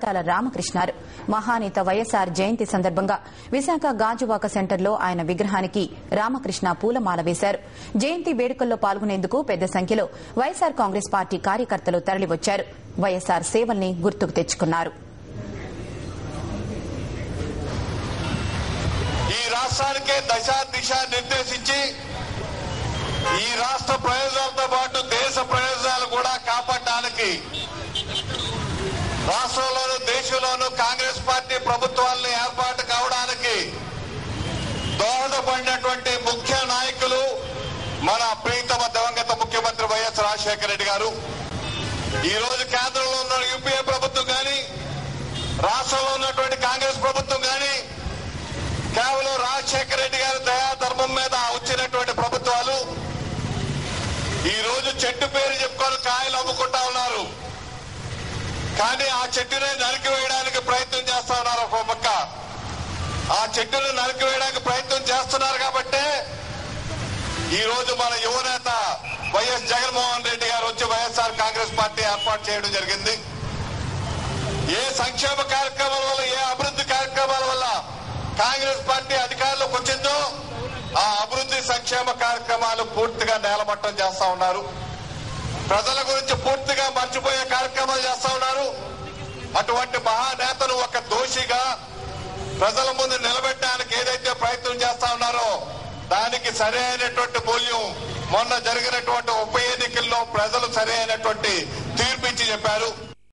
పరకాల రామకృష్ణారు. మహానేత వైఎస్సార్ జయంతి సందర్భంగా విశాఖ గాజువాక సెంటర్లో ఆయన విగ్రహానికి రామకృష్ణ పూలమాల వేశారు. జయంతి వేడుకల్లో పాల్గొనేందుకు పెద్ద సంఖ్యలో వైఎస్సార్ కాంగ్రెస్ పార్టీ కార్యకర్తలు తరలివచ్చారు. వైఎస్సార్ సేవల్ని గుర్తుకు తెచ్చుకున్నారు. ఈ రాష్ట్రానికే దిశ నిర్దేశించి ఈ రాష్ట్ర ప్రయోజనాలతో పాటు దేశ ప్రయోజనాలు కూడా కాపాడడానికి రాష్ట్రంలోనూ దేశంలోనూ కాంగ్రెస్ పార్టీ ప్రభుత్వాలను ఏర్పాటు కావడానికి దోహదపడినటువంటి ముఖ్య నాయకులు మన ప్రియతమ దివంగత ముఖ్యమంత్రి వైఎస్ రాజశేఖర రెడ్డి గారు. ఈ రోజు కేంద్రంలో ఉన్న యూపీఏ ప్రభుత్వం కానీ రాష్ట్రంలో ఉన్నటువంటి కాంగ్రెస్ ప్రభుత్వం కానీ కేవలం రాజశేఖర రెడ్డి గారి దయాధర్మం మీద వచ్చినటువంటి ప్రభుత్వాలు ఈ రోజు చెట్టు పేరు చెప్పుకొని కాయలు అమ్ముకుంటా ఉన్నారు. కానీ ఆ చెట్టుని నరికివేయడానికి ప్రయత్నం చేస్తా ఉన్నారు. ఒక పక్క ఆ చెట్టును నరికివేయడానికి ప్రయత్నం చేస్తున్నారు కాబట్టే ఈ రోజు మన యువనేత వైఎస్ జగన్మోహన్ రెడ్డి గారు వచ్చి వైఎస్ఆర్ కాంగ్రెస్ పార్టీ ఏర్పాటు చేయడం జరిగింది. ఏ సంక్షేమ కార్యక్రమాల వల్ల ఏ అభివృద్ధి కార్యక్రమాల వల్ల కాంగ్రెస్ పార్టీ అధికారంలోకి వచ్చిందో ఆ అభివృద్ధి సంక్షేమ కార్యక్రమాలు పూర్తిగా నేలమట్టం చేస్తా ఉన్నారు. ప్రజల గురించి పూర్తిగా మర్చిపోయే కార్యక్రమాలు చేస్తా ఉన్నారు. అటువంటి మహానేతను ఒక దోషిగా ప్రజల ముందు నిలబెట్టడానికి ఏదైతే ప్రయత్నం చేస్తా ఉన్నారో దానికి సరైనటువంటి మూల్యం మొన్న జరిగినటువంటి ఉప ఎన్నికల్లో ప్రజలు సరైనటువంటి తీర్పు ఇచ్చి చెప్పారు.